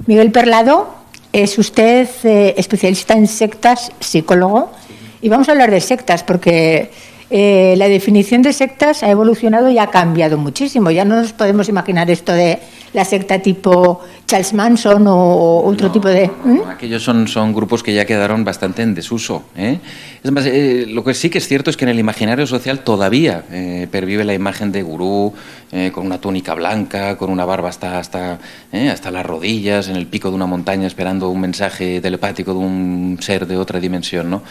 Miguel Perlado, es usted especialista en sectas, psicólogo, y vamos a hablar de sectas porque la definición de sectas ha evolucionado y ha cambiado muchísimo. Ya no nos podemos imaginar esto de la secta tipo Charles Manson o otro tipo de... No, aquellos son grupos que ya quedaron bastante en desuso. Es más, lo que sí que es cierto es que en el imaginario social todavía pervive la imagen de gurú con una túnica blanca, con una barba hasta las rodillas, en el pico de una montaña esperando un mensaje telepático de un ser de otra dimensión, ¿no?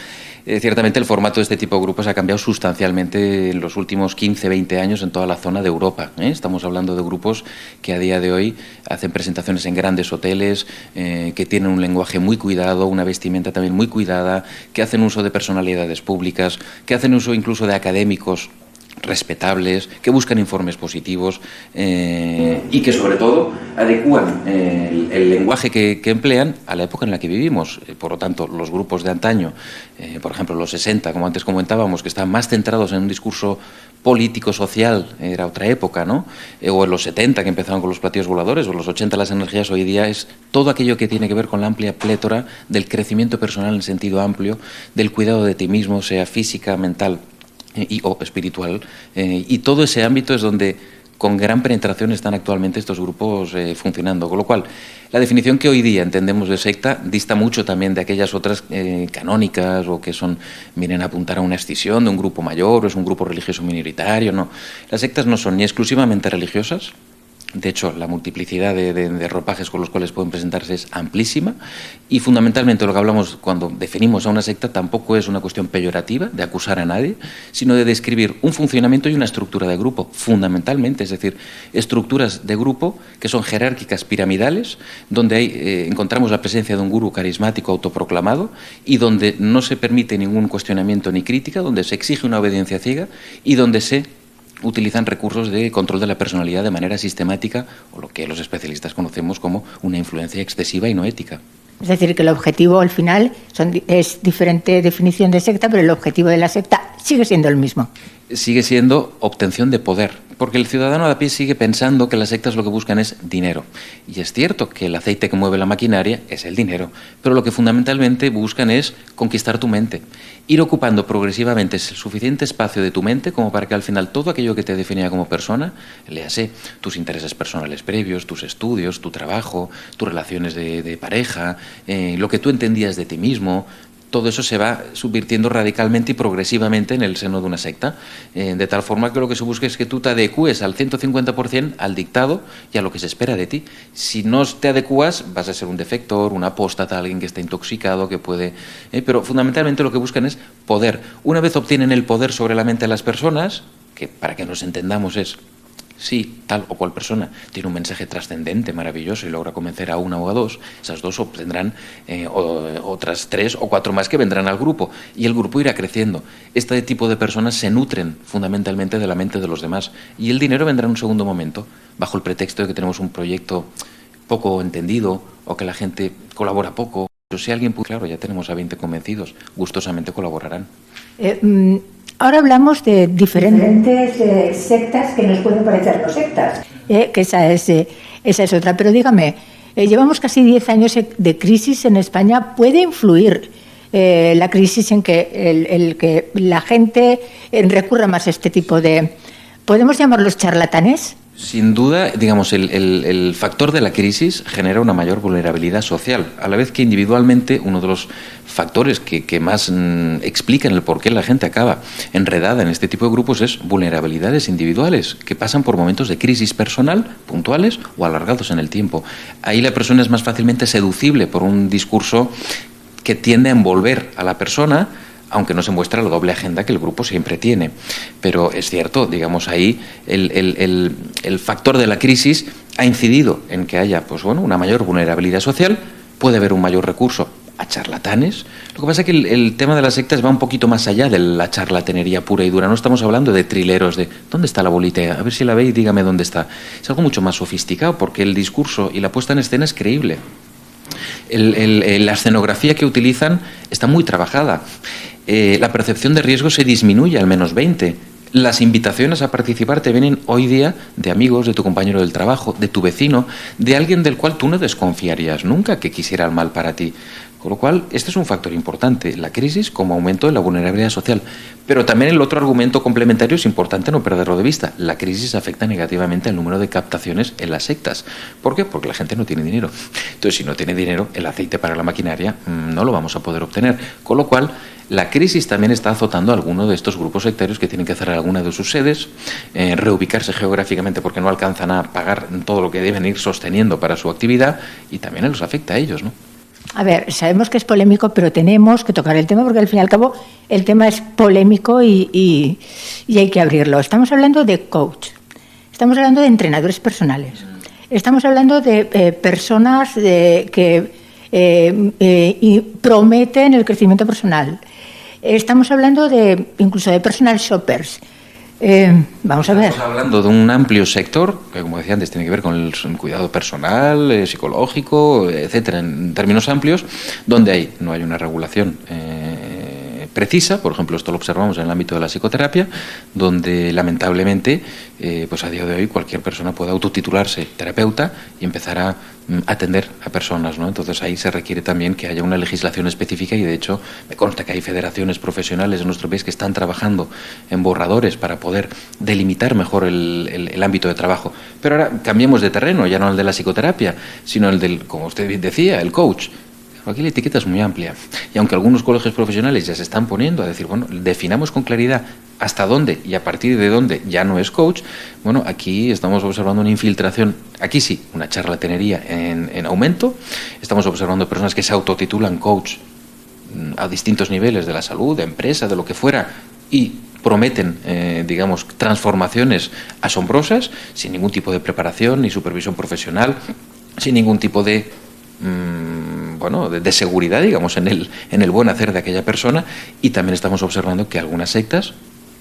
Ciertamente el formato de este tipo de grupos ha cambiado sustancialmente en los últimos 15, 20 años en toda la zona de Europa. Estamos hablando de grupos que a día de hoy hacen presentaciones en grandes hoteles, que tienen un lenguaje muy cuidado, una vestimenta también muy cuidada, que hacen uso de personalidades públicas, que hacen uso incluso de académicos respetables, que buscan informes positivos y que sobre todo adecúan el lenguaje que emplean a la época en la que vivimos. Por lo tanto, los grupos de antaño, por ejemplo los 60, como antes comentábamos, que estaban más centrados en un discurso político-social, era otra época, ¿no? O en los 70, que empezaron con los platillos voladores, o en los 80 las energías, hoy día es todo aquello que tiene que ver con la amplia plétora del crecimiento personal en sentido amplio, del cuidado de ti mismo, sea física, mental o espiritual, y todo ese ámbito es donde con gran penetración están actualmente estos grupos funcionando, con lo cual la definición que hoy día entendemos de secta dista mucho también de aquellas otras canónicas o que vienen a apuntar a una escisión de un grupo mayor o es un grupo religioso minoritario. No, las sectas no son ni exclusivamente religiosas. De hecho, la multiplicidad de ropajes con los cuales pueden presentarse es amplísima y fundamentalmente lo que hablamos cuando definimos a una secta tampoco es una cuestión peyorativa de acusar a nadie, sino de describir un funcionamiento y una estructura de grupo, fundamentalmente, es decir, estructuras de grupo que son jerárquicas piramidales, donde encontramos la presencia de un gurú carismático autoproclamado y donde no se permite ningún cuestionamiento ni crítica, donde se exige una obediencia ciega y donde se utilizan recursos de control de la personalidad de manera sistemática o lo que los especialistas conocemos como una influencia excesiva y no ética. Es decir, que el objetivo al final es diferente definición de secta, pero el objetivo de la secta sigue siendo el mismo. Sigue siendo obtención de poder, porque el ciudadano de a pie sigue pensando que las sectas lo que buscan es dinero. Y es cierto que el aceite que mueve la maquinaria es el dinero, pero lo que fundamentalmente buscan es conquistar tu mente, ir ocupando progresivamente el suficiente espacio de tu mente como para que al final todo aquello que te definía como persona, léase tus intereses personales previos, tus estudios, tu trabajo, tus relaciones de pareja, lo que tú entendías de ti mismo, todo eso se va subvirtiendo radicalmente y progresivamente en el seno de una secta, de tal forma que lo que se busca es que tú te adecues al 150% al dictado y a lo que se espera de ti. Si no te adecuas, vas a ser un defector, un apóstata, alguien que está intoxicado, que puede... pero fundamentalmente lo que buscan es poder. Una vez obtienen el poder sobre la mente de las personas, que para que nos entendamos es... Si tal o cual persona tiene un mensaje trascendente, maravilloso y logra convencer a una o a dos, esas dos obtendrán otras 3 o 4 más que vendrán al grupo y el grupo irá creciendo. Este tipo de personas se nutren fundamentalmente de la mente de los demás y el dinero vendrá en un segundo momento, bajo el pretexto de que tenemos un proyecto poco entendido o que la gente colabora poco. Pero si alguien, claro, ya tenemos a 20 convencidos, gustosamente colaborarán. Ahora hablamos de diferentes sectas que nos pueden parecer no sectas, que esa es otra. Pero dígame, llevamos casi 10 años de crisis en España. ¿Puede influir la crisis en que que la gente recurra más a este tipo de... ¿podemos llamarlos charlatanes? Sin duda, digamos, el factor de la crisis genera una mayor vulnerabilidad social, a la vez que individualmente uno de los factores que más explican el por qué la gente acaba enredada en este tipo de grupos es vulnerabilidades individuales que pasan por momentos de crisis personal, puntuales o alargados en el tiempo. Ahí la persona es más fácilmente seducible por un discurso que tiende a envolver a la persona, aunque no se muestra la doble agenda que el grupo siempre tiene. Pero es cierto, digamos, ahí el factor de la crisis ha incidido en que haya una mayor vulnerabilidad social, puede haber un mayor recurso a charlatanes. Lo que pasa es que el tema de las sectas va un poquito más allá de la charlatanería pura y dura. No estamos hablando de trileros, de ¿dónde está la bolita? A ver si la veis, dígame dónde está. Es algo mucho más sofisticado porque el discurso y la puesta en escena es creíble. La escenografía que utilizan está muy trabajada. La percepción de riesgo se disminuye al -20. Las invitaciones a participar te vienen hoy día de amigos, de tu compañero del trabajo, de tu vecino, de alguien del cual tú no desconfiarías nunca que quisiera el mal para ti. Con lo cual, este es un factor importante, la crisis como aumento de la vulnerabilidad social. Pero también el otro argumento complementario es importante no perderlo de vista. La crisis afecta negativamente al número de captaciones en las sectas. ¿Por qué? Porque la gente no tiene dinero. Entonces, si no tiene dinero, el aceite para la maquinaria no lo vamos a poder obtener. Con lo cual, la crisis también está azotando a alguno de estos grupos sectarios que tienen que cerrar alguna de sus sedes, reubicarse geográficamente porque no alcanzan a pagar todo lo que deben ir sosteniendo para su actividad, y también los afecta a ellos, ¿no? A ver, sabemos que es polémico, pero tenemos que tocar el tema porque al fin y al cabo el tema es polémico y hay que abrirlo. Estamos hablando de coach, estamos hablando de entrenadores personales, estamos hablando de personas que prometen el crecimiento personal, estamos hablando incluso de personal shoppers. Vamos a ver. Estamos hablando de un amplio sector que, como decía antes, tiene que ver con el cuidado personal, psicológico, etcétera, en términos amplios, donde no hay una regulación precisa. Por ejemplo, esto lo observamos en el ámbito de la psicoterapia, donde lamentablemente pues a día de hoy cualquier persona puede autotitularse terapeuta y empezar a atender a personas, ¿no? Entonces ahí se requiere también que haya una legislación específica, y de hecho me consta que hay federaciones profesionales en nuestro país que están trabajando en borradores para poder delimitar mejor el ámbito de trabajo. Pero ahora cambiemos de terreno, ya no el de la psicoterapia, sino el del, como usted bien decía, el coach. Aquí la etiqueta es muy amplia, y aunque algunos colegios profesionales ya se están poniendo a decir, bueno, definamos con claridad hasta dónde y a partir de dónde ya no es coach, bueno, aquí estamos observando una infiltración, aquí sí, una charlatanería en aumento. Estamos observando personas que se autotitulan coach a distintos niveles de la salud, de empresa, de lo que fuera, y prometen, digamos, transformaciones asombrosas, sin ningún tipo de preparación ni supervisión profesional, sin ningún tipo de de seguridad, digamos, en el buen hacer de aquella persona. Y también estamos observando que algunas sectas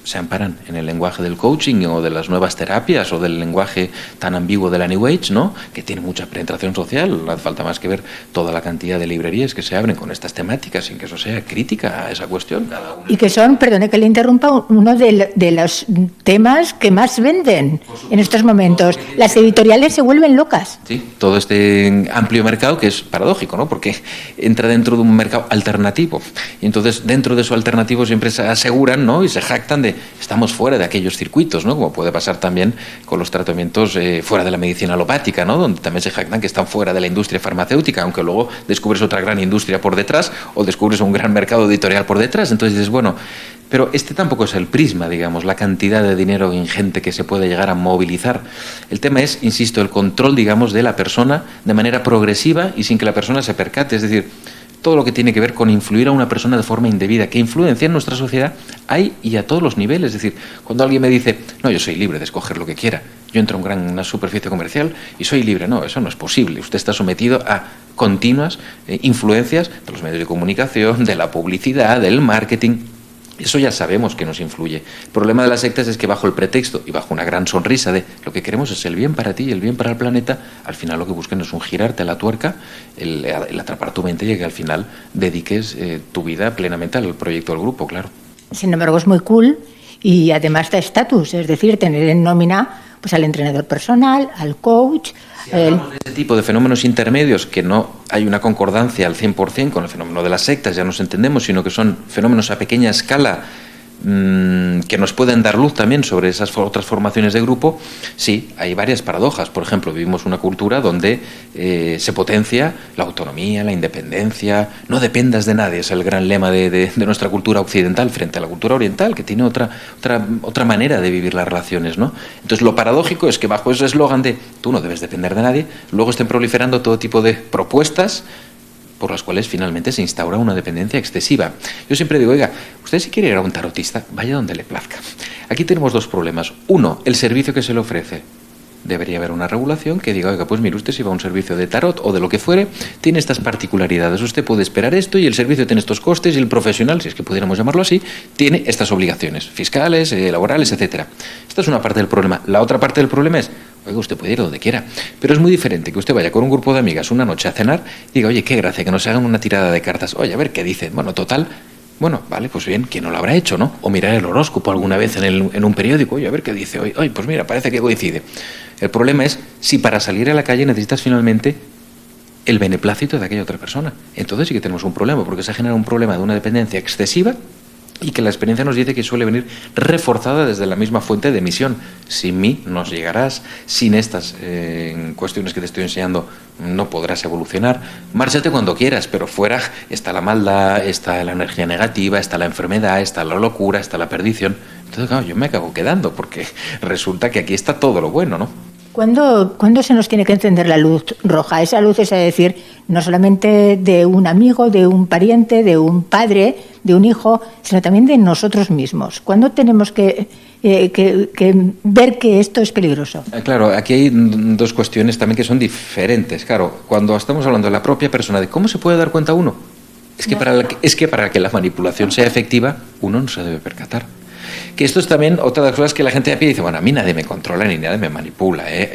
se amparan en el lenguaje del coaching o de las nuevas terapias o del lenguaje tan ambiguo de la New Age, ¿no?, que tiene mucha penetración social. No hace falta más que ver toda la cantidad de librerías que se abren con estas temáticas sin que eso sea crítica a esa cuestión. Y que son, perdone que le interrumpa, uno de los temas que más venden en estos momentos. Las editoriales se vuelven locas. Sí, todo este amplio mercado, que es paradójico, ¿no?, porque entra dentro de un mercado alternativo. Y entonces dentro de eso alternativo siempre se aseguran, ¿no?, y se jactan de estamos fuera de aquellos circuitos, ¿no?, como puede pasar también con los tratamientos fuera de la medicina alopática, ¿no?, donde también se jactan que están fuera de la industria farmacéutica, aunque luego descubres otra gran industria por detrás o descubres un gran mercado editorial por detrás. Entonces dices, bueno, pero este tampoco es el prisma, digamos, la cantidad de dinero ingente que se puede llegar a movilizar. El tema es, insisto, el control, digamos, de la persona de manera progresiva y sin que la persona se percate. Es decir, todo lo que tiene que ver con influir a una persona de forma indebida, que influencia en nuestra sociedad, hay y a todos los niveles. Es decir, cuando alguien me dice, no, yo soy libre de escoger lo que quiera, yo entro en una superficie comercial y soy libre, no, eso no es posible. Usted está sometido a continuas influencias de los medios de comunicación, de la publicidad, del marketing. Eso ya sabemos que nos influye. El problema de las sectas es que bajo el pretexto y bajo una gran sonrisa de lo que queremos es el bien para ti y el bien para el planeta, al final lo que buscan es un girarte a la tuerca, el atrapar tu mente y que al final dediques tu vida plenamente al proyecto del grupo, claro. Sin embargo, es muy cool y además da estatus, es decir, tener en nómina pues al entrenador personal, al coach. Si hablamos de ese tipo de fenómenos intermedios, que no hay una concordancia al 100% con el fenómeno de las sectas, ya nos entendemos, sino que son fenómenos a pequeña escala que nos pueden dar luz también sobre esas otras formaciones de grupo. Sí, hay varias paradojas. Por ejemplo, vivimos una cultura donde se potencia la autonomía, la independencia, no dependas de nadie, es el gran lema de nuestra cultura occidental frente a la cultura oriental, que tiene otra manera de vivir las relaciones, ¿no? Entonces, lo paradójico es que bajo ese eslogan de tú no debes depender de nadie, luego estén proliferando todo tipo de propuestas por las cuales finalmente se instaura una dependencia excesiva. Yo siempre digo, oiga, usted si quiere ir a un tarotista, vaya donde le plazca. Aquí tenemos dos problemas. Uno, el servicio que se le ofrece. Debería haber una regulación que diga, oiga, pues mire, usted si va a un servicio de tarot o de lo que fuere, tiene estas particularidades, usted puede esperar esto y el servicio tiene estos costes y el profesional, si es que pudiéramos llamarlo así, tiene estas obligaciones fiscales, laborales, etcétera. Esta es una parte del problema. La otra parte del problema es, oiga, usted puede ir donde quiera, pero es muy diferente que usted vaya con un grupo de amigas una noche a cenar y diga, oye, qué gracia que nos hagan una tirada de cartas, oye, a ver qué dicen. Bueno, total, Bueno, vale, pues bien, ¿quién no lo habrá hecho, no? O mirar el horóscopo alguna vez en un periódico, oye, a ver qué dice hoy. Oye, pues mira, parece que coincide. El problema es si para salir a la calle necesitas finalmente el beneplácito de aquella otra persona. Entonces sí que tenemos un problema, porque se genera un problema de una dependencia excesiva y que la experiencia nos dice que suele venir reforzada desde la misma fuente de emisión. Sin mí no llegarás, sin estas cuestiones que te estoy enseñando no podrás evolucionar. Márchate cuando quieras, pero fuera está la maldad, está la energía negativa, está la enfermedad, está la locura, está la perdición. Entonces, claro, yo me acabo quedando, porque resulta que aquí está todo lo bueno, ¿no? ¿Cuándo se nos tiene que encender la luz roja? Esa luz es decir, no solamente de un amigo, de un pariente, de un padre, de un hijo, sino también de nosotros mismos. ¿Cuándo tenemos que ver que esto es peligroso? Claro, aquí hay dos cuestiones también que son diferentes. Claro, cuando estamos hablando de la propia persona, de cómo se puede dar cuenta uno, es que para que la manipulación sea efectiva, uno no se debe percatar. Que esto es también otra de las cosas que la gente dice, bueno, a mí nadie me controla ni nadie me manipula, ¿eh?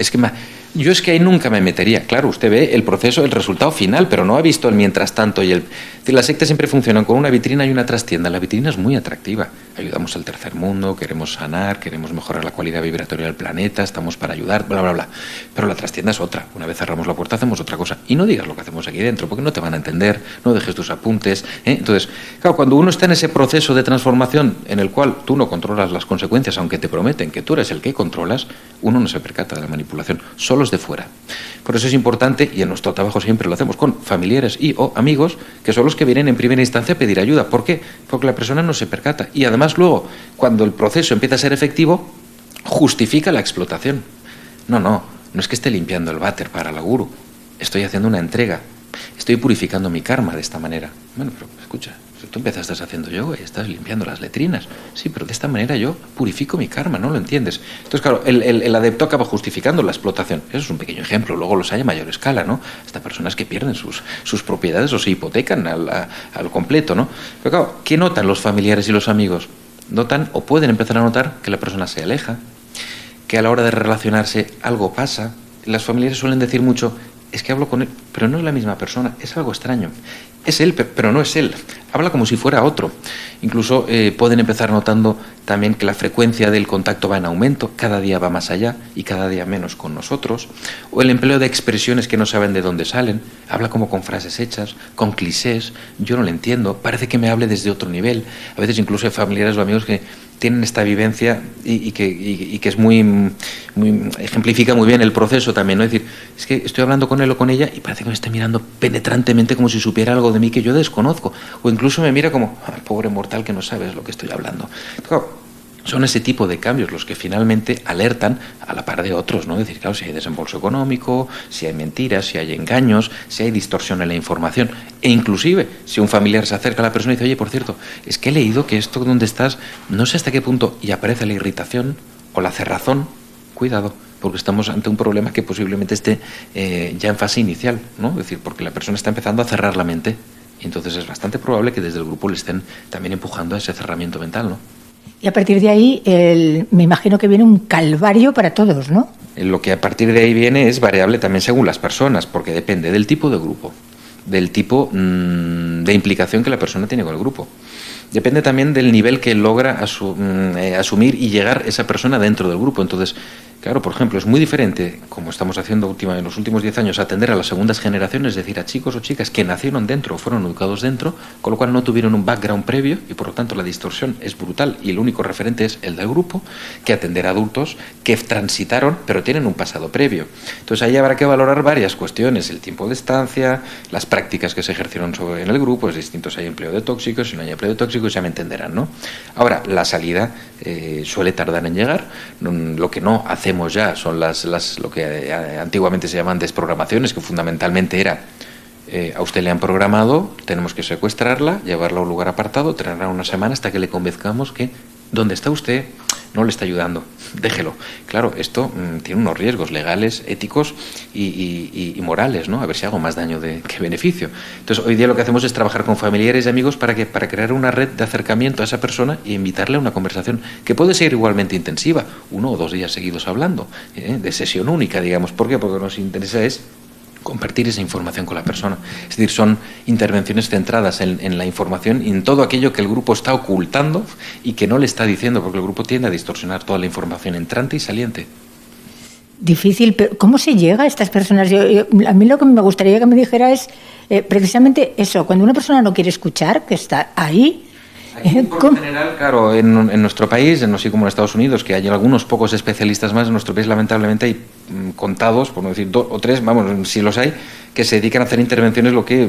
Yo es que ahí nunca me metería. Claro, usted ve el proceso, el resultado final, pero no ha visto el mientras tanto y el... Las sectas siempre funcionan con una vitrina y una trastienda. La vitrina es muy atractiva. Ayudamos al tercer mundo, queremos sanar, queremos mejorar la calidad vibratoria del planeta, estamos para ayudar, bla, bla, bla. Pero la trastienda es otra. Una vez cerramos la puerta hacemos otra cosa. Y no digas lo que hacemos aquí dentro, porque no te van a entender, no dejes tus apuntes, ¿eh? Entonces, claro, cuando uno está en ese proceso de transformación en el cual tú no controlas las consecuencias, aunque te prometen que tú eres el que controlas, uno no se percata de la manipulación, solo es de fuera. Por eso es importante, y en nuestro trabajo siempre lo hacemos con familiares y o amigos, que son los que vienen en primera instancia a pedir ayuda. ¿Por qué? Porque la persona no se percata. Y además luego, cuando el proceso empieza a ser efectivo, justifica la explotación. No es que esté limpiando el váter para la guru. Estoy haciendo una entrega. Estoy purificando mi karma de esta manera. Bueno, pero escucha, si tú empezaste haciendo yoga y estás limpiando las letrinas, sí, pero de esta manera yo purifico mi karma, ¿no lo entiendes? Entonces, claro, el adepto acaba justificando la explotación. Eso es un pequeño ejemplo, luego los hay a mayor escala, ¿no? Hasta personas que pierden sus propiedades o se hipotecan al completo, ¿no? Pero claro, ¿qué notan los familiares y los amigos? Notan o pueden empezar a notar que la persona se aleja, que a la hora de relacionarse algo pasa. Las familiares suelen decir mucho, es que hablo con él, pero no es la misma persona, es algo extraño. Es él, pero no es él. Habla como si fuera otro. Incluso pueden empezar notando también que la frecuencia del contacto va en aumento, cada día va más allá y cada día menos con nosotros. O el empleo de expresiones que no saben de dónde salen. Habla como con frases hechas, con clichés. Yo no lo entiendo. Parece que me hable desde otro nivel. A veces incluso hay familiares o amigos que tienen esta vivencia y que es muy ejemplifica muy bien el proceso también, ¿no? Es decir, es que estoy hablando con él o con ella y parece que me está mirando penetrantemente como si supiera algo de mí que yo desconozco, o incluso me mira como, pobre mortal que no sabes lo que estoy hablando. Claro, son ese tipo de cambios los que finalmente alertan a la par de otros, ¿no? Es decir, claro, si hay desembolso económico, si hay mentiras, si hay engaños, si hay distorsión en la información, e inclusive si un familiar se acerca a la persona y dice, oye, por cierto, es que he leído que esto donde estás, no sé hasta qué punto, y aparece la irritación o la cerrazón, cuidado, porque estamos ante un problema que posiblemente esté ya en fase inicial, ¿no? Es decir, porque la persona está empezando a cerrar la mente, y entonces es bastante probable que desde el grupo le estén también empujando a ese cerramiento mental, ¿no? Y a partir de ahí, me imagino que viene un calvario para todos, ¿no? Lo que a partir de ahí viene es variable también según las personas, porque depende del tipo de grupo, del tipo de implicación que la persona tiene con el grupo. Depende también del nivel que logra asumir y llegar esa persona dentro del grupo. Entonces, claro, por ejemplo, es muy diferente, como estamos haciendo en los últimos 10 años, atender a las segundas generaciones, es decir, a chicos o chicas que nacieron dentro o fueron educados dentro, con lo cual no tuvieron un background previo y por lo tanto la distorsión es brutal y el único referente es el del grupo, que atender a adultos que transitaron pero tienen un pasado previo. Entonces ahí habrá que valorar varias cuestiones, el tiempo de estancia, las prácticas que se ejercieron en el grupo, es distinto si hay empleo de tóxicos, si no hay empleo de tóxicos, ya me entenderán, ¿no? Ahora, la salida suele tardar en llegar, lo que no hacemos ya son lo que antiguamente se llamaban desprogramaciones, que fundamentalmente era a usted le han programado, tenemos que secuestrarla, llevarla a un lugar apartado, tenerla una semana hasta que le convenzcamos que donde está usted no le está ayudando, déjelo. Claro, esto tiene unos riesgos legales, éticos y morales, ¿no? A ver si hago más daño que beneficio. Entonces, hoy día lo que hacemos es trabajar con familiares y amigos para crear una red de acercamiento a esa persona y invitarle a una conversación que puede ser igualmente intensiva, 1 o 2 días seguidos hablando, de sesión única, digamos. ¿Por qué? Porque lo que nos interesa es compartir esa información con la persona. Es decir, son intervenciones centradas en la información y en todo aquello que el grupo está ocultando y que no le está diciendo, porque el grupo tiende a distorsionar toda la información entrante y saliente. Difícil, pero ¿cómo se llega a estas personas? A mí lo que me gustaría que me dijera es precisamente eso, cuando una persona no quiere escuchar, que está ahí. Por general, claro, en nuestro país, no sé como en Estados Unidos, que hay algunos pocos especialistas más, en nuestro país lamentablemente hay contados, por no decir 2 o 3, vamos, si los hay, que se dedican a hacer intervenciones, lo que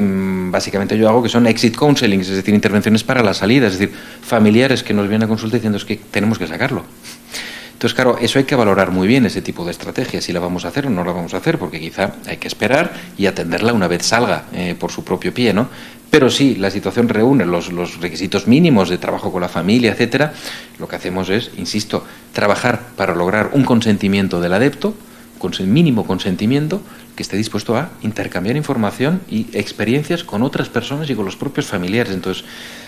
básicamente yo hago, que son exit counseling, es decir, intervenciones para la salida, es decir, familiares que nos vienen a consulta diciendo es que tenemos que sacarlo. Entonces, claro, eso hay que valorar muy bien, ese tipo de estrategia, si la vamos a hacer o no la vamos a hacer, porque quizá hay que esperar y atenderla una vez salga por su propio pie, ¿no? Pero sí, la situación reúne los requisitos mínimos de trabajo con la familia, etcétera. Lo que hacemos es, insisto, trabajar para lograr un consentimiento del adepto, con el mínimo consentimiento, que esté dispuesto a intercambiar información y experiencias con otras personas y con los propios familiares. Entonces,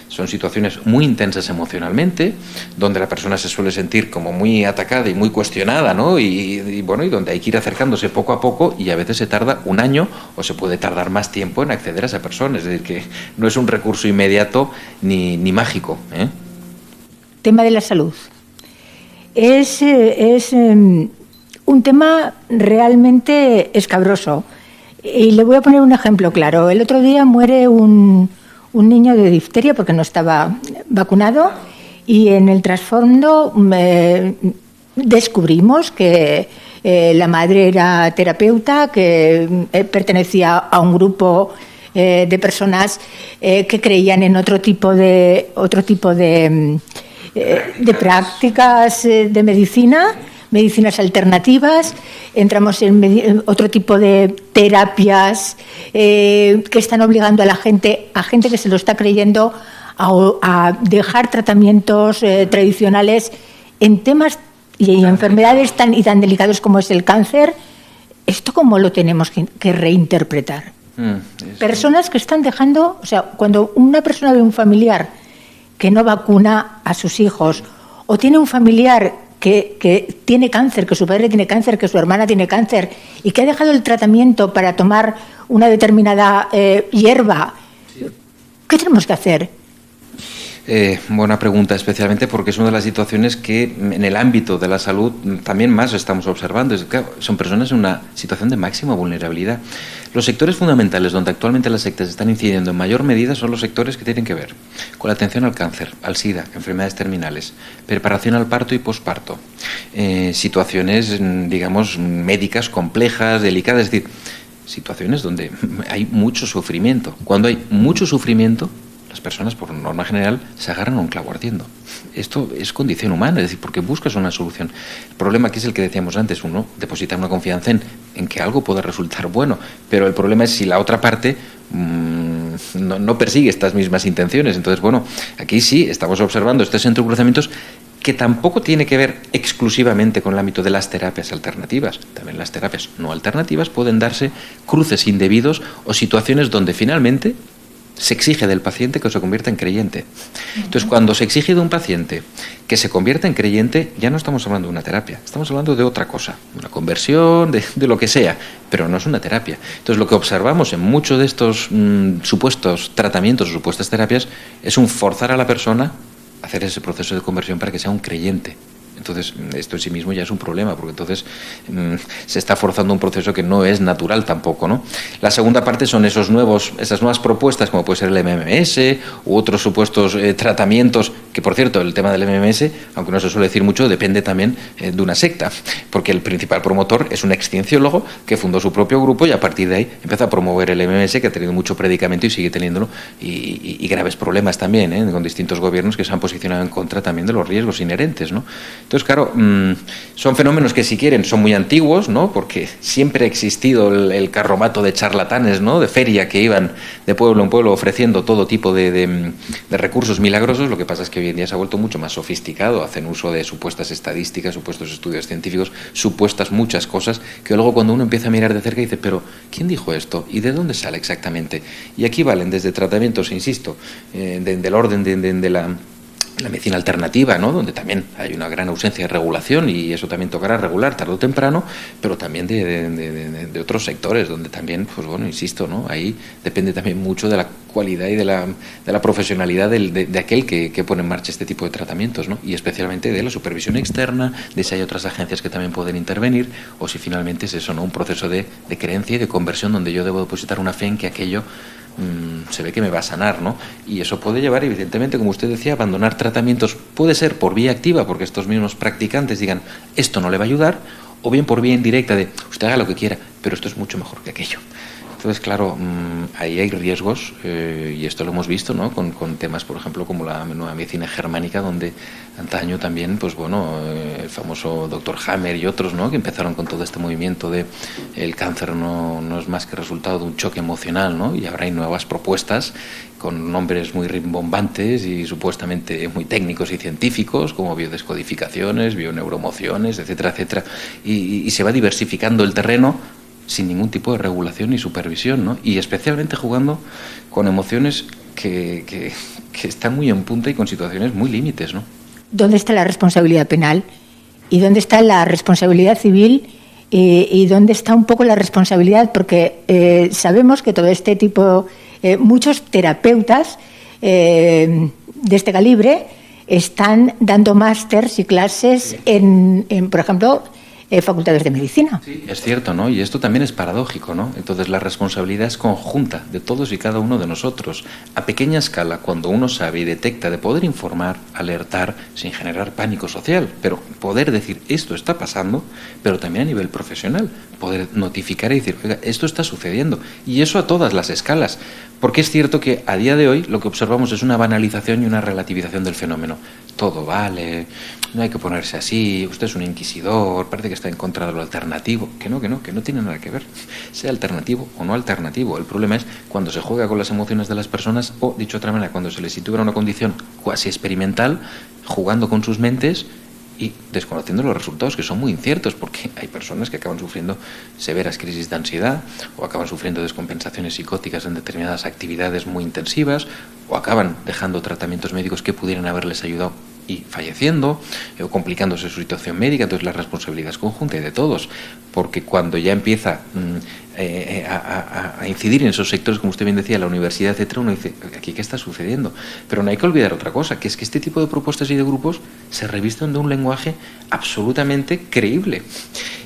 son situaciones muy intensas emocionalmente, donde la persona se suele sentir como muy atacada y muy cuestionada, ¿no? Y bueno, y donde hay que ir acercándose poco a poco, y a veces se tarda un año o se puede tardar más tiempo en acceder a esa persona. Es decir, que no es un recurso inmediato ni mágico, ¿eh? Tema de la salud. Es un tema realmente escabroso. Y le voy a poner un ejemplo claro. El otro día muere un niño de difteria porque no estaba vacunado, y en el trasfondo descubrimos que la madre era terapeuta, que pertenecía a un grupo de personas que creían en otro tipo de prácticas de medicinas alternativas. Entramos en otro tipo de terapias que están obligando a la gente que se lo está creyendo a dejar tratamientos tradicionales en temas y enfermedades tan delicados como es el cáncer. ¿Esto cómo lo tenemos que reinterpretar? Personas que están dejando, o sea, cuando una persona ve un familiar que no vacuna a sus hijos, o tiene un familiar que tiene cáncer, que su padre tiene cáncer, que su hermana tiene cáncer, y que ha dejado el tratamiento para tomar una determinada hierba, ¿qué tenemos que hacer? Buena pregunta, especialmente porque es una de las situaciones que en el ámbito de la salud también más estamos observando. Son personas en una situación de máxima vulnerabilidad. Los sectores fundamentales donde actualmente las sectas están incidiendo en mayor medida son los sectores que tienen que ver con la atención al cáncer, al SIDA, enfermedades terminales, preparación al parto y posparto, situaciones, digamos, médicas complejas, delicadas, es decir, situaciones donde hay mucho sufrimiento. Cuando hay mucho sufrimiento, las personas, por norma general, se agarran a un clavo ardiendo. Esto es condición humana, es decir, porque buscas una solución. El problema aquí es el que decíamos antes, uno deposita una confianza en que algo pueda resultar bueno, pero el problema es si la otra parte no persigue estas mismas intenciones. Entonces, bueno, aquí sí estamos observando estos entrecruzamientos que tampoco tiene que ver exclusivamente con el ámbito de las terapias alternativas. También las terapias no alternativas pueden darse cruces indebidos o situaciones donde finalmente se exige del paciente que se convierta en creyente. Entonces, cuando se exige de un paciente que se convierta en creyente, ya no estamos hablando de una terapia, estamos hablando de otra cosa, una conversión, de lo que sea, pero no es una terapia. Entonces, lo que observamos en muchos de estos supuestos tratamientos o supuestas terapias es un forzar a la persona a hacer ese proceso de conversión para que sea un creyente. Entonces, esto en sí mismo ya es un problema, porque entonces se está forzando un proceso que no es natural tampoco, ¿no? La segunda parte son esas nuevas propuestas, como puede ser el MMS u otros supuestos tratamientos, que por cierto, el tema del MMS, aunque no se suele decir mucho, depende también de una secta, porque el principal promotor es un excienciólogo que fundó su propio grupo y a partir de ahí empieza a promover el MMS, que ha tenido mucho predicamento y sigue teniéndolo, y graves problemas también, con distintos gobiernos que se han posicionado en contra también de los riesgos inherentes, ¿no? Entonces, claro, son fenómenos que si quieren son muy antiguos, ¿no? Porque siempre ha existido el carromato de charlatanes, ¿no? De feria que iban de pueblo en pueblo ofreciendo todo tipo de recursos milagrosos. Lo que pasa es que hoy en día se ha vuelto mucho más sofisticado, hacen uso de supuestas estadísticas, supuestos estudios científicos, supuestas muchas cosas, que luego cuando uno empieza a mirar de cerca dice, pero ¿quién dijo esto? ¿Y de dónde sale exactamente? Y aquí valen desde tratamientos, insisto, del orden de la medicina alternativa, ¿no? Donde también hay una gran ausencia de regulación y eso también tocará regular tarde o temprano, pero también de otros sectores donde también, pues bueno, insisto, ¿no? Ahí depende también mucho de la cualidad y de la profesionalidad de aquel que pone en marcha este tipo de tratamientos, ¿no? Y especialmente de la supervisión externa, de si hay otras agencias que también pueden intervenir o si finalmente es eso, ¿no? Un proceso de creencia y de conversión donde yo debo depositar una fe en que aquello se ve que me va a sanar, ¿no? Y eso puede llevar, evidentemente, como usted decía, a abandonar tratamientos, puede ser por vía activa, porque estos mismos practicantes digan, esto no le va a ayudar, o bien por vía indirecta de, usted haga lo que quiera, pero esto es mucho mejor que aquello. Entonces, claro, ahí hay riesgos, y esto lo hemos visto, ¿no? Con temas, por ejemplo, como la nueva medicina germánica, donde antaño también, pues bueno, el famoso doctor Hammer y otros, ¿no? Que empezaron con todo este movimiento de el cáncer no es más que resultado de un choque emocional, ¿no? Y ahora hay nuevas propuestas con nombres muy rimbombantes y supuestamente muy técnicos y científicos, como biodescodificaciones, bioneuromociones, etcétera, etcétera. Y se va diversificando el terreno sin ningún tipo de regulación ni supervisión, ¿no? Y especialmente jugando con emociones que están muy en punta y con situaciones muy límites, ¿no? ¿Dónde está la responsabilidad penal? ¿Y dónde está la responsabilidad civil? ¿Y dónde está un poco la responsabilidad? Porque sabemos que todo este tipo, muchos terapeutas de este calibre están dando másters y clases en por ejemplo, facultades de medicina. Sí, es cierto, ¿no? Y esto también es paradójico, ¿no? Entonces la responsabilidad es conjunta de todos y cada uno de nosotros. A pequeña escala, cuando uno sabe y detecta, de poder informar, alertar, sin generar pánico social, pero poder decir, esto está pasando, pero también a nivel profesional, poder notificar y decir, oiga, esto está sucediendo. Y eso a todas las escalas. Porque es cierto que a día de hoy lo que observamos es una banalización y una relativización del fenómeno. Todo vale, no hay que ponerse así, usted es un inquisidor, parece que está en contra de lo alternativo. Que no tiene nada que ver, sea alternativo o no alternativo. El problema es cuando se juega con las emociones de las personas o, dicho de otra manera, cuando se les sitúa en una condición cuasi experimental, jugando con sus mentes y desconociendo los resultados, que son muy inciertos, porque hay personas que acaban sufriendo severas crisis de ansiedad o acaban sufriendo descompensaciones psicóticas en determinadas actividades muy intensivas o acaban dejando tratamientos médicos que pudieran haberles ayudado y falleciendo o complicándose su situación médica. Entonces la responsabilidad es conjunta y de todos, porque cuando ya empieza a incidir en esos sectores, como usted bien decía, la universidad, etcétera, uno dice, ¿aquí qué está sucediendo? Pero no hay que olvidar otra cosa, que es que este tipo de propuestas y de grupos se revisten de un lenguaje absolutamente creíble.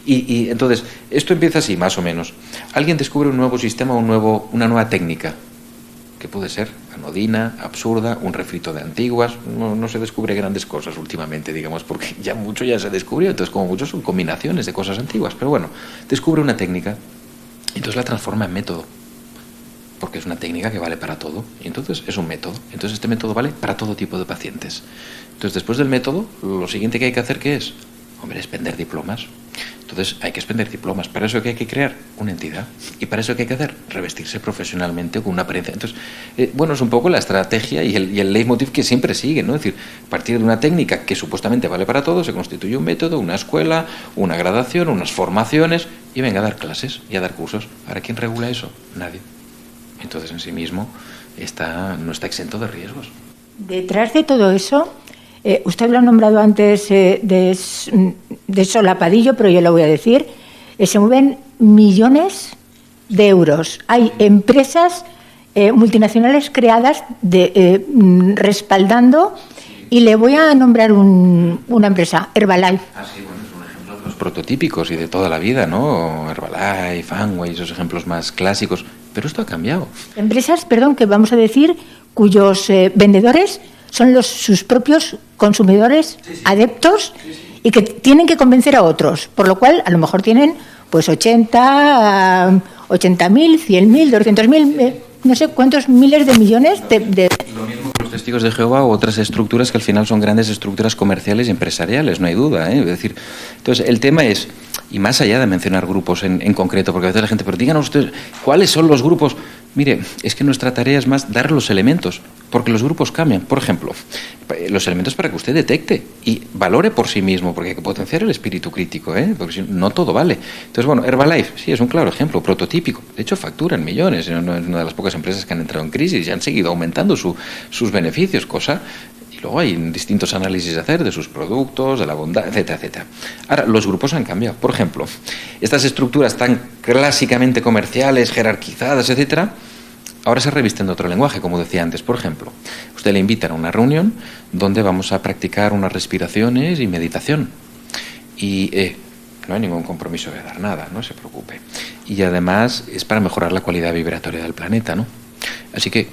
Y entonces, esto empieza así, más o menos. Alguien descubre un nuevo sistema, una nueva técnica, que puede ser anodina, absurda, un refrito de antiguas. No se descubre grandes cosas últimamente, digamos, porque mucho ya se descubrió, entonces como muchos son combinaciones de cosas antiguas, pero bueno, descubre una técnica y entonces la transforma en método, porque es una técnica que vale para todo, y entonces es un método, entonces este método vale para todo tipo de pacientes. Entonces después del método, lo siguiente que hay que hacer, ¿qué es? Hombre, es vender diplomas. Entonces hay que expender diplomas. ¿Para eso qué hay que crear? Una entidad. ¿Y para eso qué hay que hacer? Revestirse profesionalmente con una apariencia. Entonces, bueno, es un poco la estrategia y el leitmotiv que siempre sigue, ¿no? Es decir, a partir de una técnica que supuestamente vale para todo, se constituye un método, una escuela, una gradación, unas formaciones, y venga a dar clases y a dar cursos. ¿Ahora quién regula eso? Nadie. Entonces, en sí mismo, no está exento de riesgos. Detrás de todo eso, usted lo ha nombrado antes de solapadillo, pero yo lo voy a decir, se mueven millones de euros. Hay empresas multinacionales creadas respaldando, y le voy a nombrar una empresa, Herbalife. Sí, bueno, es un ejemplo de los prototípicos y de toda la vida, ¿no? Herbalife, Amway, esos ejemplos más clásicos. Pero esto ha cambiado. Empresas, perdón, que vamos a decir, cuyos vendedores son sus propios consumidores, sí, adeptos, sí. Y que tienen que convencer a otros, por lo cual a lo mejor tienen pues 80.000, 100.000, 200.000, no sé cuántos miles de millones de... Lo mismo que los testigos de Jehová u otras estructuras que al final son grandes estructuras comerciales y empresariales, no hay duda, ¿eh? Es decir, entonces el tema es, y más allá de mencionar grupos en concreto, porque a veces la gente, pero díganos ustedes, ¿cuáles son los grupos? Mire, es que nuestra tarea es más dar los elementos, porque los grupos cambian. Por ejemplo, los elementos para que usted detecte y valore por sí mismo, porque hay que potenciar el espíritu crítico, porque si no todo vale. Entonces, bueno, Herbalife, sí, es un claro ejemplo, prototípico. De hecho, facturan millones, no es una de las pocas empresas que han entrado en crisis y han seguido aumentando sus beneficios, cosa Y luego hay distintos análisis a hacer de sus productos, de la bondad, etcétera, etcétera. Ahora, los grupos han cambiado. Por ejemplo, estas estructuras tan clásicamente comerciales, jerarquizadas, etcétera, ahora se revisten de otro lenguaje, como decía antes. Por ejemplo, usted le invitan a una reunión donde vamos a practicar unas respiraciones y meditación. Y no hay ningún compromiso de dar nada, no se preocupe. Y además es para mejorar la calidad vibratoria del planeta, ¿no? Así que,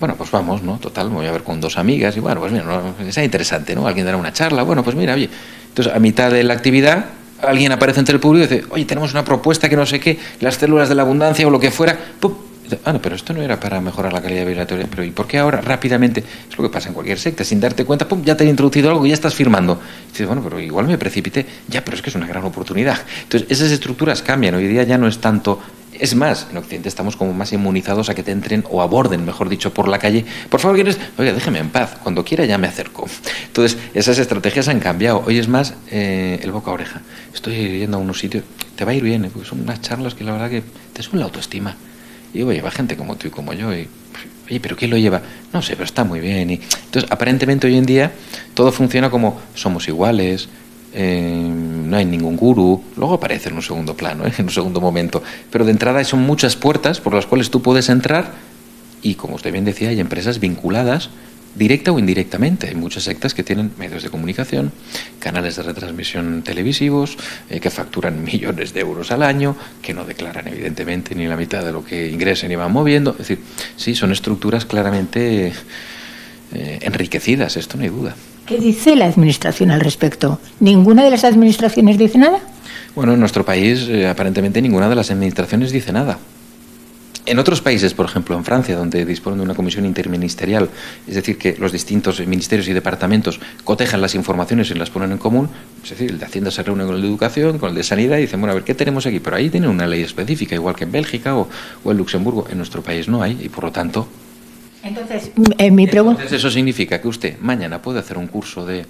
bueno, pues vamos, ¿no? Total, me voy a ver con 2 amigas y bueno, pues mira, no, sea interesante, ¿no? Alguien dará una charla, bueno, pues mira, oye. Entonces, a mitad de la actividad, alguien aparece entre el público y dice, oye, tenemos una propuesta que no sé qué, las células de la abundancia o lo que fuera, ¡pum! Ah, no, pero esto no era para mejorar la calidad vibratoria. Pero ¿y por qué ahora rápidamente? Es lo que pasa en cualquier secta, sin darte cuenta, pum, ya te han introducido algo y ya estás firmando. Y dices, bueno, pero igual me precipité. Ya, pero es que es una gran oportunidad. Entonces, esas estructuras cambian. Hoy día ya no es tanto. Es más, en Occidente estamos como más inmunizados a que te entren o aborden, mejor dicho, por la calle. Por favor, ¿quieres? Oiga, déjeme en paz. Cuando quiera ya me acerco. Entonces, esas estrategias han cambiado. Hoy es más el boca a oreja. Estoy yendo a unos sitios. Te va a ir bien, porque son unas charlas que la verdad que te suben la autoestima. Y oye, va gente como tú y como yo y, oye, ¿pero quién lo lleva? No sé, pero está muy bien. Y entonces, aparentemente hoy en día todo funciona como somos iguales, no hay ningún gurú, luego aparece en un segundo plano, en un segundo momento. Pero de entrada son muchas puertas por las cuales tú puedes entrar y, como usted bien decía, hay empresas vinculadas directa o indirectamente. Hay muchas sectas que tienen medios de comunicación, canales de retransmisión televisivos, que facturan millones de euros al año, que no declaran evidentemente ni la mitad de lo que ingresen y van moviendo. Es decir, sí, son estructuras claramente enriquecidas, esto no hay duda. ¿Qué dice la Administración al respecto? ¿Ninguna de las administraciones dice nada? Bueno, en nuestro país aparentemente ninguna de las administraciones dice nada. En otros países, por ejemplo, en Francia, donde disponen de una comisión interministerial, es decir, que los distintos ministerios y departamentos cotejan las informaciones y las ponen en común, es decir, el de Hacienda se reúne con el de Educación, con el de Sanidad y dicen, bueno, a ver, ¿qué tenemos aquí? Pero ahí tienen una ley específica, igual que en Bélgica o en Luxemburgo. En nuestro país no hay y, por lo tanto... Entonces, mi pregunta... Entonces, eso significa que usted mañana puede hacer un curso de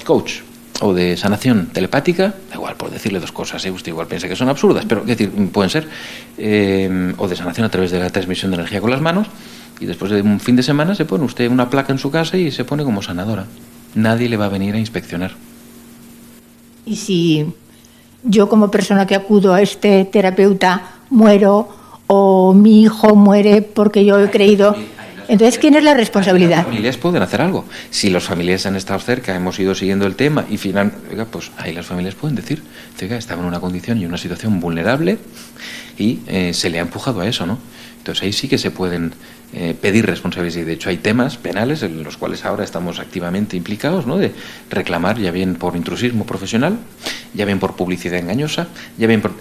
coach o de sanación telepática, igual por decirle 2 cosas, usted igual piensa que son absurdas, pero es decir, pueden ser, o de sanación a través de la transmisión de energía con las manos, y después de un fin de semana se pone usted una placa en su casa y se pone como sanadora. Nadie le va a venir a inspeccionar. Y si yo, como persona que acudo a este terapeuta, muero o mi hijo muere porque yo he creído... Entonces, ¿quién es la responsabilidad? Las familias pueden hacer algo. Si los familiares han estado cerca, hemos ido siguiendo el tema y finalmente, oiga, pues ahí las familias pueden decir, oiga, estaba en una condición y una situación vulnerable y se le ha empujado a eso, ¿no? Entonces ahí sí que se pueden pedir responsabilidades y de hecho hay temas penales en los cuales ahora estamos activamente implicados, ¿no? De reclamar, ya bien por intrusismo profesional, ya bien por publicidad engañosa, ya bien por...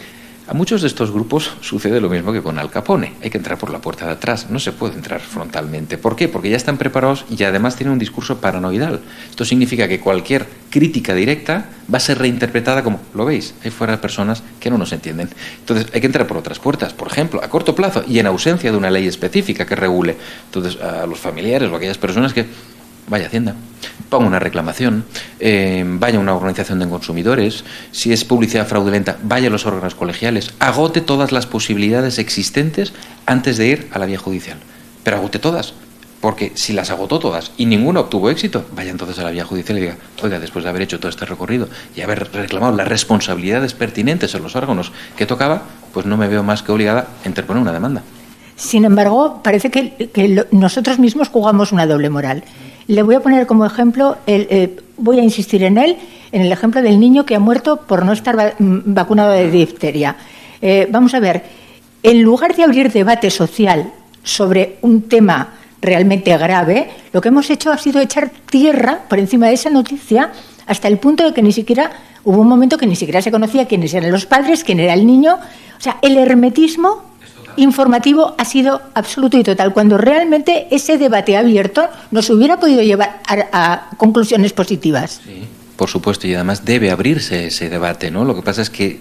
A muchos de estos grupos sucede lo mismo que con Al Capone. Hay que entrar por la puerta de atrás, no se puede entrar frontalmente. ¿Por qué? Porque ya están preparados y además tienen un discurso paranoidal. Esto significa que cualquier crítica directa va a ser reinterpretada como, ¿lo veis? Hay fuera personas que no nos entienden. Entonces hay que entrar por otras puertas, por ejemplo, a corto plazo y en ausencia de una ley específica que regule. Entonces a los familiares o a aquellas personas que... Vaya a Hacienda, ponga una reclamación, vaya a una organización de consumidores, si es publicidad fraudulenta, vaya a los órganos colegiales, agote todas las posibilidades existentes antes de ir a la vía judicial. Pero agote todas, porque si las agotó todas y ninguna obtuvo éxito, vaya entonces a la vía judicial y diga, oiga, después de haber hecho todo este recorrido y haber reclamado las responsabilidades pertinentes en los órganos que tocaba, pues no me veo más que obligada a interponer una demanda. Sin embargo, parece que nosotros mismos jugamos una doble moral. Le voy a poner como ejemplo, voy a insistir en el ejemplo del niño que ha muerto por no estar vacunado de difteria. Vamos a ver, en lugar de abrir debate social sobre un tema realmente grave, lo que hemos hecho ha sido echar tierra por encima de esa noticia hasta el punto de que ni siquiera, hubo un momento que ni siquiera se conocía quiénes eran los padres, quién era el niño. O sea, el hermetismo informativo ha sido absoluto y total, cuando realmente ese debate abierto nos hubiera podido llevar a conclusiones positivas. Sí, por supuesto, y además debe abrirse ese debate, ¿no? Lo que pasa es que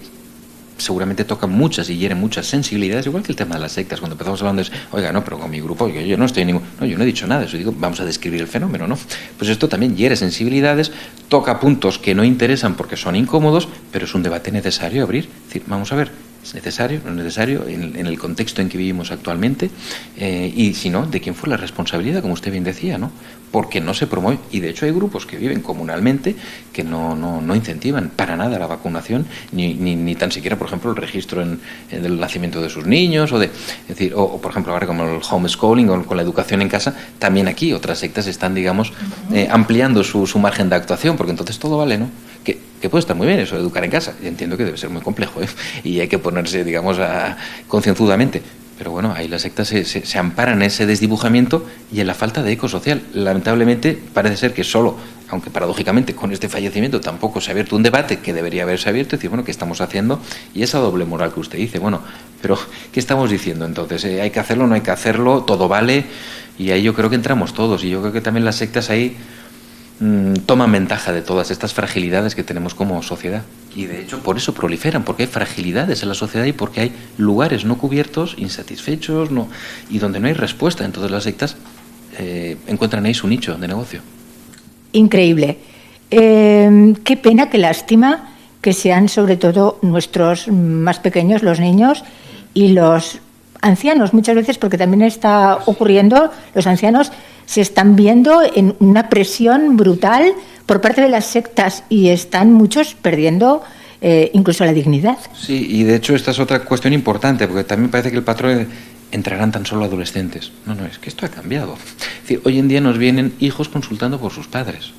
seguramente toca muchas y hieren muchas sensibilidades, igual que el tema de las sectas. Cuando empezamos hablando de, oiga, no, pero con mi grupo, yo no estoy en ningún... No, yo no he dicho nada, eso digo, vamos a describir el fenómeno, ¿no? Pues esto también hiere sensibilidades, toca puntos que no interesan porque son incómodos, pero es un debate necesario abrir. Es decir, vamos a ver, ¿Es necesario? ¿No es necesario? En el contexto en que vivimos actualmente. Y si no, ¿de quién fue la responsabilidad? Como usted bien decía, ¿no? Porque no se promueve. Y de hecho hay grupos que viven comunalmente que no incentivan para nada la vacunación, ni tan siquiera, por ejemplo, el registro en el nacimiento de sus niños, es decir, o por ejemplo, ahora como el homeschooling o con la educación en casa, también aquí otras sectas están, digamos, ampliando su margen de actuación, porque entonces todo vale, ¿no? Que puede estar muy bien eso de educar en casa. Y entiendo que debe ser muy complejo, ¿eh? Y hay que ponerse, digamos, concienzudamente. Pero bueno, ahí las sectas se amparan en ese desdibujamiento y en la falta de eco social. Lamentablemente parece ser que solo, aunque paradójicamente con este fallecimiento tampoco se ha abierto un debate que debería haberse abierto, y decir, bueno, ¿qué estamos haciendo? Y esa doble moral que usted dice, bueno, pero ¿qué estamos diciendo entonces? ¿Hay que hacerlo, no hay que hacerlo? ¿Todo vale? Y ahí yo creo que entramos todos, y yo creo que también las sectas ahí toman ventaja de todas estas fragilidades que tenemos como sociedad. Y de hecho por eso proliferan, porque hay fragilidades en la sociedad y porque hay lugares no cubiertos, insatisfechos, y donde no hay respuesta. Entonces las sectas encuentran ahí su nicho de negocio. Increíble. Qué pena, qué lástima que sean sobre todo nuestros más pequeños, los niños y los ancianos, muchas veces, porque también está ocurriendo, los ancianos se están viendo en una presión brutal por parte de las sectas y están muchos perdiendo incluso la dignidad. Sí, y de hecho esta es otra cuestión importante, porque también parece que el patrón entrarán tan solo adolescentes. No, es que esto ha cambiado. Es decir, hoy en día nos vienen hijos consultando por sus padres.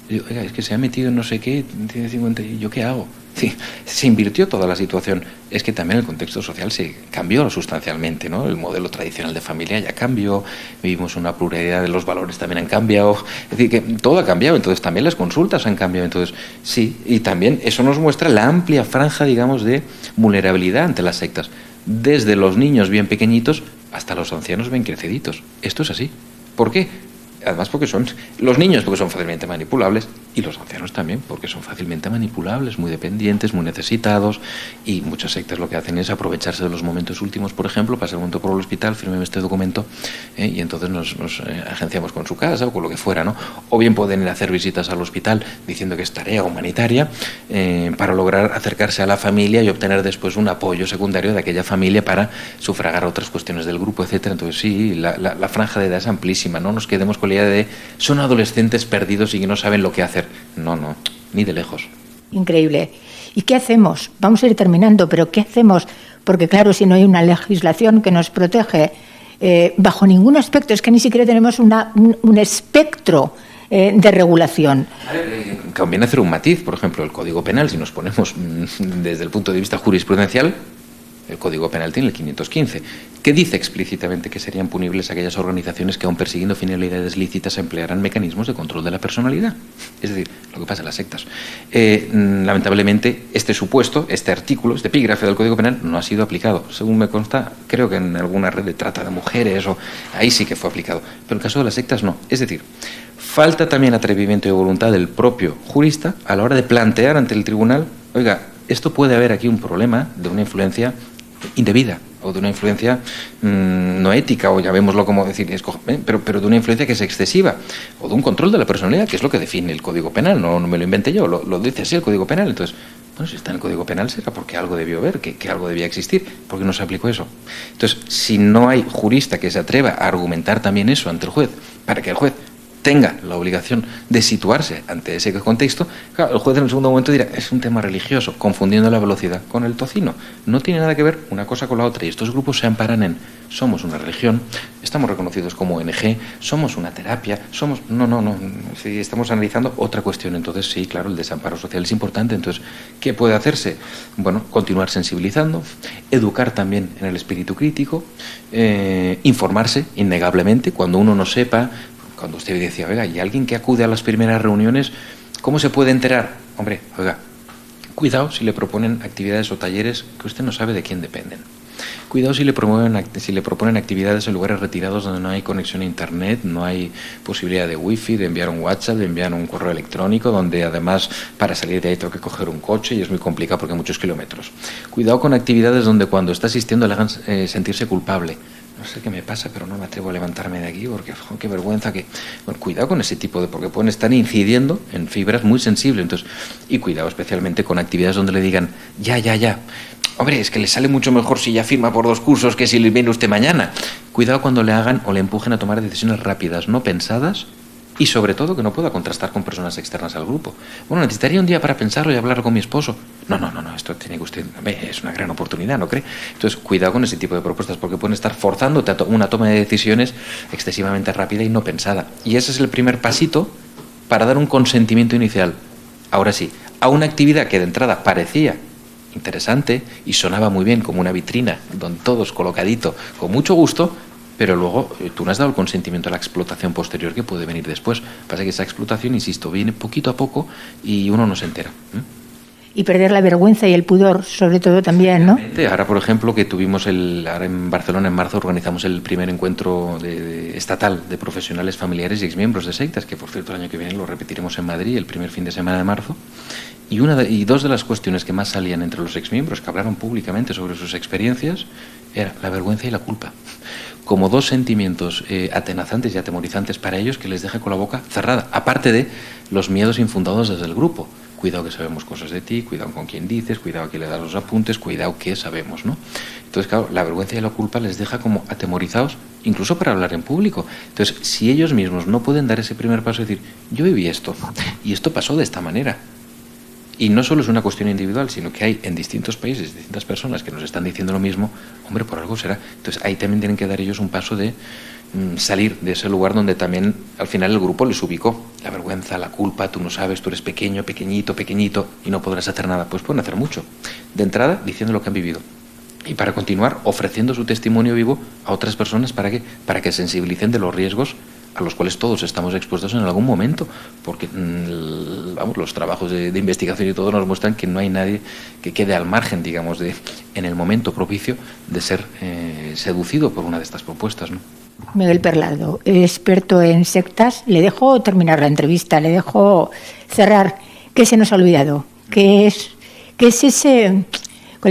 Y digo, oiga, es que se ha metido en no sé qué, tiene 50, ¿y yo qué hago? Sí, se invirtió toda la situación. Es que también el contexto social se cambió sustancialmente, ¿no? El modelo tradicional de familia ya cambió, vivimos una pluralidad de los valores también han cambiado. Es decir, que todo ha cambiado, entonces también las consultas han cambiado. Entonces, sí, y también eso nos muestra la amplia franja, digamos, de vulnerabilidad ante las sectas. Desde los niños bien pequeñitos hasta los ancianos bien creciditos. Esto es así. ¿Por qué? Además porque son los niños porque son fácilmente manipulables y los ancianos también porque son fácilmente manipulables, muy dependientes, muy necesitados, y muchas sectas lo que hacen es aprovecharse de los momentos últimos, por ejemplo, pasa un momento por el hospital, firme este documento y entonces nos agenciamos con su casa o con lo que fuera, ¿no? O bien pueden ir a hacer visitas al hospital diciendo que es tarea humanitaria para lograr acercarse a la familia y obtener después un apoyo secundario de aquella familia para sufragar otras cuestiones del grupo, etcétera. Entonces sí, la franja de edad es amplísima, no nos quedemos con la idea de son adolescentes perdidos y que no saben lo que hacer. No, ni de lejos. Increíble. ¿Y qué hacemos? Vamos a ir terminando, pero ¿qué hacemos? Porque claro, si no hay una legislación que nos protege bajo ningún aspecto, es que ni siquiera tenemos un espectro de regulación. Conviene hacer un matiz, por ejemplo, el Código Penal, si nos ponemos desde el punto de vista jurisprudencial, el Código Penal tiene el 515, que dice explícitamente que serían punibles aquellas organizaciones que, aun persiguiendo finalidades lícitas, emplearán mecanismos de control de la personalidad. Es decir, lo que pasa en las sectas. Lamentablemente, este supuesto, este artículo, este epígrafe del Código Penal no ha sido aplicado. Según me consta, creo que en alguna red de trata de mujeres, ahí sí que fue aplicado. Pero en el caso de las sectas no. Es decir, falta también atrevimiento y voluntad del propio jurista a la hora de plantear ante el tribunal, oiga, esto puede haber aquí un problema de una influencia indebida o de una influencia no ética, o llamémoslo como decir, pero de una influencia que es excesiva, o de un control de la personalidad, que es lo que define el Código Penal, no me lo inventé yo, lo dice así el Código Penal. Entonces, bueno, si está en el Código Penal será porque algo debió haber, que algo debía existir, porque no se aplicó eso. Entonces, si no hay jurista que se atreva a argumentar también eso ante el juez, para que el juez tenga la obligación de situarse ante ese contexto, claro, el juez en el segundo momento dirá, es un tema religioso, confundiendo la velocidad con el tocino. No tiene nada que ver una cosa con la otra, y estos grupos se amparan en, somos una religión, estamos reconocidos como ONG, somos una terapia, somos... No, sí, estamos analizando otra cuestión. Entonces sí, claro, el desamparo social es importante. Entonces, ¿qué puede hacerse? Bueno, continuar sensibilizando, educar también en el espíritu crítico, informarse innegablemente, cuando uno no sepa. Cuando usted decía, oiga, y alguien que acude a las primeras reuniones, ¿cómo se puede enterar? Hombre, oiga, cuidado si le proponen actividades o talleres que usted no sabe de quién dependen. Cuidado si le proponen actividades en lugares retirados donde no hay conexión a internet, no hay posibilidad de wifi, de enviar un WhatsApp, de enviar un correo electrónico, donde además para salir de ahí tengo que coger un coche y es muy complicado porque hay muchos kilómetros. Cuidado con actividades donde cuando está asistiendo le hagan sentirse culpable. No sé qué me pasa, pero no me atrevo a levantarme de aquí porque qué vergüenza que... Bueno, cuidado con ese tipo de... porque pueden estar incidiendo en fibras muy sensibles. Entonces, y cuidado especialmente con actividades donde le digan, ya, Hombre, es que le sale mucho mejor si ya firma por 2 cursos que si le viene usted mañana. Cuidado cuando le hagan o le empujen a tomar decisiones rápidas, no pensadas, y sobre todo que no pueda contrastar con personas externas al grupo. Bueno, necesitaría un día para pensarlo y hablarlo con mi esposo. No, esto tiene que usted... Es una gran oportunidad, ¿no cree? Entonces, cuidado con ese tipo de propuestas, porque pueden estar forzándote a una toma de decisiones excesivamente rápida y no pensada. Y ese es el primer pasito para dar un consentimiento inicial. Ahora sí, a una actividad que de entrada parecía interesante y sonaba muy bien como una vitrina, donde todos colocadito, con mucho gusto, pero luego tú no has dado el consentimiento a la explotación posterior que puede venir después. Pasa que esa explotación, insisto, viene poquito a poco y uno no se entera. Y perder la vergüenza y el pudor, sobre todo, también, ¿no? Ahora, por ejemplo, que tuvimos ahora en Barcelona, en marzo, organizamos el primer encuentro estatal de profesionales familiares y exmiembros de sectas, que por cierto el año que viene lo repetiremos en Madrid, el primer fin de semana de marzo. Y dos de las cuestiones que más salían entre los exmiembros, que hablaron públicamente sobre sus experiencias, era la vergüenza y la culpa. Como 2 sentimientos atenazantes y atemorizantes para ellos que les deja con la boca cerrada, aparte de los miedos infundados desde el grupo. Cuidado que sabemos cosas de ti, cuidado con quién dices, cuidado que le das los apuntes, cuidado que sabemos, ¿no? Entonces, claro, la vergüenza y la culpa les deja como atemorizados, incluso para hablar en público. Entonces, si ellos mismos no pueden dar ese primer paso y decir, yo viví esto, y esto pasó de esta manera, y no solo es una cuestión individual, sino que hay en distintos países, distintas personas que nos están diciendo lo mismo, hombre, por algo será. Entonces ahí también tienen que dar ellos un paso de salir de ese lugar donde también al final el grupo les ubicó. La vergüenza, la culpa, tú no sabes, tú eres pequeño, pequeñito y no podrás hacer nada. Pues pueden hacer mucho. De entrada, diciendo lo que han vivido. Y para continuar, ofreciendo su testimonio vivo a otras personas, ¿para qué? Para que sensibilicen de los riesgos a los cuales todos estamos expuestos en algún momento, porque los trabajos de investigación y todo nos muestran que no hay nadie que quede al margen, digamos, en el momento propicio de ser seducido por una de estas propuestas, ¿no? Miguel Perlado, experto en sectas, le dejo terminar la entrevista, le dejo cerrar. ¿Qué se nos ha olvidado? ¿Cuál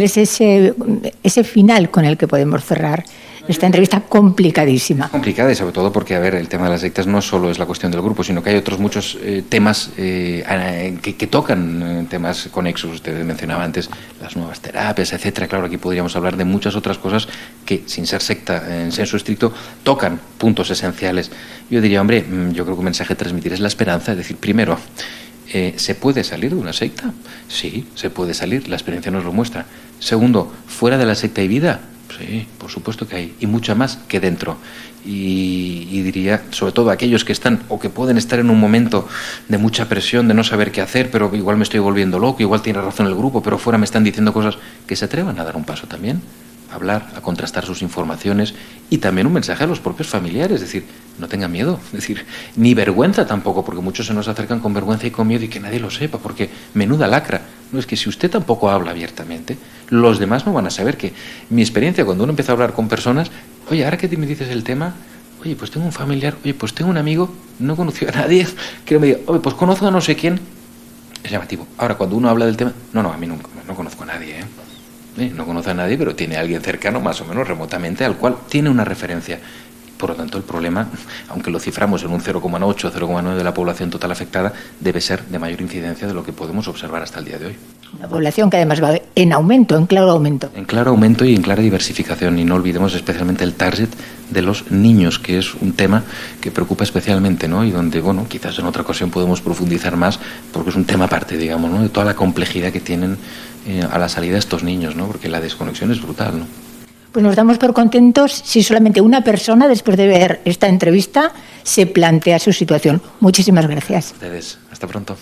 es ese final con el que podemos cerrar esta entrevista complicadísima? Complicada y sobre todo porque, a ver, el tema de las sectas no solo es la cuestión del grupo, sino que hay otros muchos temas que tocan temas conexos. Usted mencionaba antes las nuevas terapias, etcétera. Claro, aquí podríamos hablar de muchas otras cosas que, sin ser secta en senso estricto, tocan puntos esenciales. Yo diría, hombre, yo creo que un mensaje a transmitir es la esperanza, es decir, primero, ¿se puede salir de una secta? Sí, se puede salir, la experiencia nos lo muestra. Segundo, ¿fuera de la secta hay vida? Sí, por supuesto que hay, y mucha más que dentro. Y diría, sobre todo aquellos que están o que pueden estar en un momento de mucha presión, de no saber qué hacer, pero igual me estoy volviendo loco, igual tiene razón el grupo, pero fuera me están diciendo cosas, que se atrevan a dar un paso también, a hablar, a contrastar sus informaciones, y también un mensaje a los propios familiares, es decir, no tengan miedo, es decir, ni vergüenza tampoco, porque muchos se nos acercan con vergüenza y con miedo y que nadie lo sepa, porque menuda lacra. No, es que si usted tampoco habla abiertamente, los demás no van a saber que mi experiencia cuando uno empieza a hablar con personas, oye, ahora que me dices el tema, oye, pues tengo un familiar, oye, pues tengo un amigo, no conoció a nadie, que me diga, oye, pues conozco a no sé quién, es llamativo. Ahora, cuando uno habla del tema, no, a mí nunca, no conozco a nadie, no conoce a nadie, pero tiene a alguien cercano, más o menos remotamente, al cual tiene una referencia. Por lo tanto, el problema, aunque lo ciframos en un 0,8 o 0,9 de la población total afectada, debe ser de mayor incidencia de lo que podemos observar hasta el día de hoy. Una población que además va en aumento, en claro aumento. En claro aumento y en clara diversificación. Y no olvidemos especialmente el target de los niños, que es un tema que preocupa especialmente, ¿no? Y donde, bueno, quizás en otra ocasión podemos profundizar más, porque es un tema aparte, digamos, ¿no? De toda la complejidad que tienen a la salida estos niños, ¿no? Porque la desconexión es brutal, ¿no? Pues nos damos por contentos si solamente una persona, después de ver esta entrevista, se plantea su situación. Muchísimas gracias. Ustedes. Hasta pronto.